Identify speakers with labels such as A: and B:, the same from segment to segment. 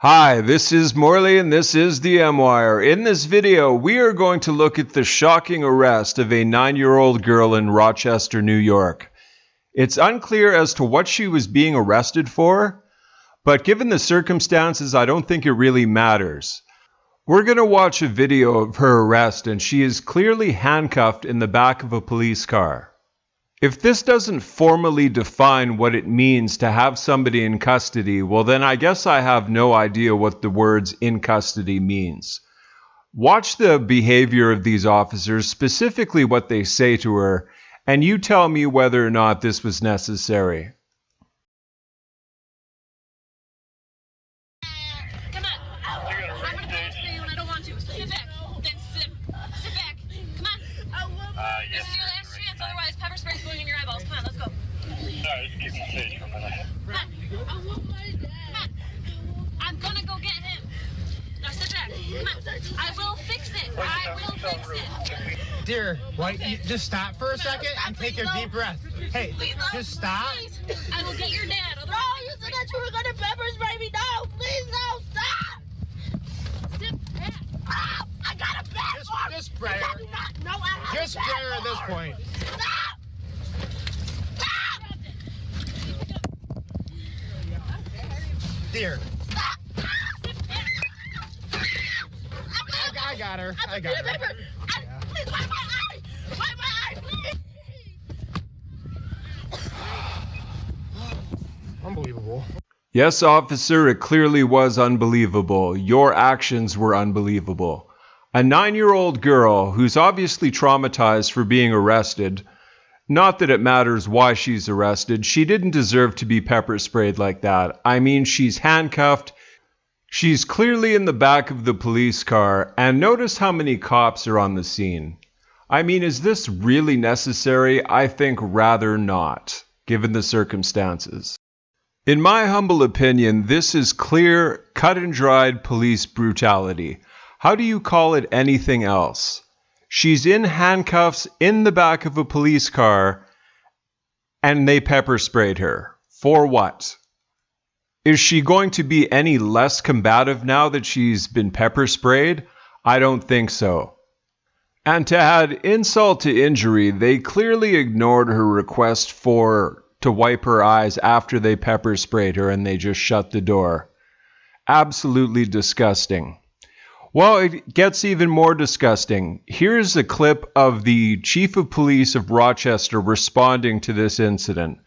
A: Hi, this is Morley and this is the M-Wire. In this video, we are going to look at the shocking arrest of a 9-year-old girl in Rochester, New York. It's unclear as to what she was being arrested for, but given the circumstances, I don't think it really matters. We're going to watch a video of her arrest, and she is clearly handcuffed in the back of a police car. If this doesn't formally define what it means to have somebody in custody, well then I guess I have no idea what the words in custody means. Watch the behavior of these officers, specifically what they say to her, and you tell me whether or not this was necessary.
B: Come on. I'm going to pass you and I don't want to. Sit back. Then sit back. Come on. This is your last chance, otherwise pepper spray's going in your eyeballs. Come on, let's go.
C: Sorry, just keep me safe for a minute.
B: Come on. I want my dad. Come on. I'm going to go get him. Now sit back. Come on. I will fix it. I will fix it.
D: Dear, why, just stop for a second and take a deep breath. Hey, just stop.
B: Please. I will get your dad.
E: No, you said that you were going to pepper spray me. No, please, no, stop.
B: Sit back.
E: Oh, I got a bad one.
D: Just spray her.
E: No, I have
D: Just
E: a
D: spray
E: bad
D: her at this
E: one.
D: point.
E: Stop.
D: Dear,
E: Stop.
D: I got her. I got her.
E: Please, wipe my eye. Wipe my eye, please.
D: Unbelievable.
A: Yes, officer, it clearly was unbelievable. Your actions were unbelievable. A 9-year-old girl who's obviously traumatized for being arrested, not that it matters why she's arrested, she didn't deserve to be pepper sprayed like that. I mean, she's handcuffed, she's clearly in the back of the police car, and notice how many cops are on the scene. I mean, is this really necessary? I think rather not, given the circumstances. In my humble opinion, this is clear, cut and dried police brutality. How do you call it anything else? She's in handcuffs in the back of a police car, and they pepper sprayed her. For what? Is she going to be any less combative now that she's been pepper sprayed? I don't think so. And to add insult to injury, they clearly ignored her request to wipe her eyes after they pepper sprayed her, and they just shut the door. Absolutely disgusting. Well, it gets even more disgusting. Here's a clip of the chief of police of Rochester responding to this incident.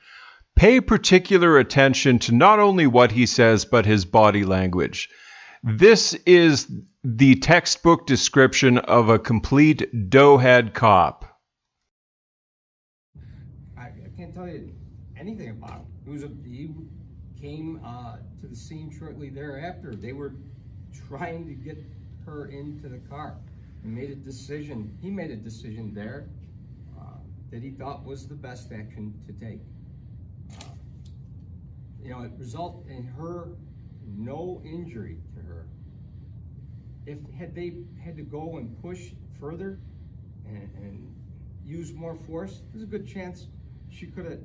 A: Pay particular attention to not only what he says, but his body language. This is the textbook description of a complete doughhead cop.
F: I can't tell you anything about him. He came to the scene shortly thereafter. They were trying to get her into the car and made a decision. He made a decision there that he thought was the best action to take. It resulted in her no injury to her. Had they had to go and push further and use more force, there's a good chance she could have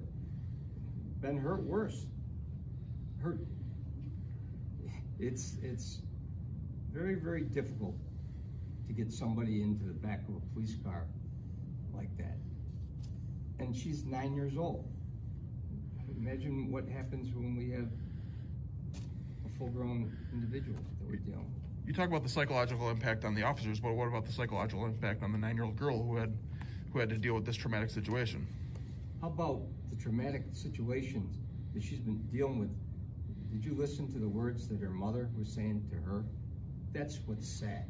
F: been hurt worse. It's very, very difficult to get somebody into the back of a police car like that. And she's 9 years old. Imagine what happens when we have a full-grown individual that we're dealing with.
G: You talk about the psychological impact on the officers, but what about the psychological impact on the 9-year-old girl who had to deal with this traumatic situation?
F: How about the traumatic situations that she's been dealing with? Did you listen to the words that her mother was saying to her? That's what's sad.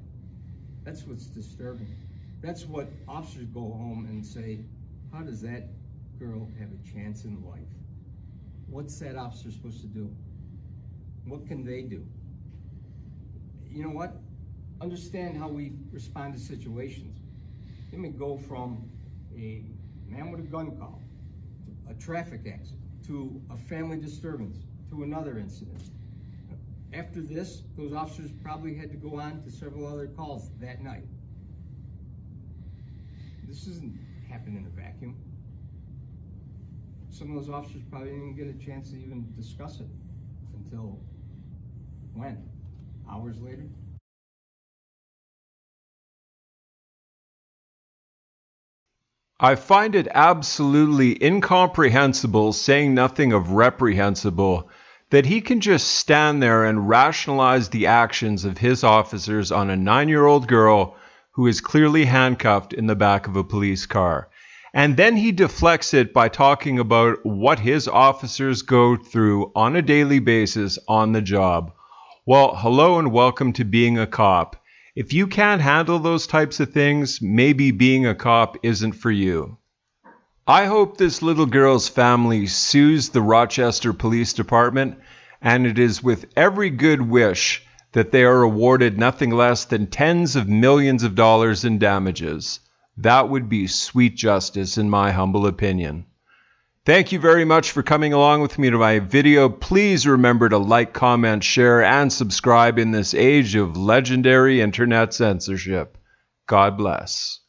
F: That's what's disturbing. That's what officers go home and say, how does that girl have a chance in life? What's that officer supposed to do? What can they do? You know what? Understand how we respond to situations. It may go from a man with a gun call, to a traffic accident, to a family disturbance, to another incident. After this, those officers probably had to go on to several other calls that night. This doesn't happen in a vacuum. Some of those officers probably didn't get a chance to even discuss it until when? hours later?
A: I find it absolutely incomprehensible, saying nothing of reprehensible, that he can just stand there and rationalize the actions of his officers on a 9-year-old girl who is clearly handcuffed in the back of a police car. And then he deflects it by talking about what his officers go through on a daily basis on the job. Well, hello and welcome to being a cop. If you can't handle those types of things, maybe being a cop isn't for you. I hope this little girl's family sues the Rochester Police Department, and it is with every good wish that they are awarded nothing less than tens of millions of dollars in damages. That would be sweet justice, in my humble opinion. Thank you very much for coming along with me to my video. Please remember to like, comment, share, and subscribe in this age of legendary internet censorship. God bless.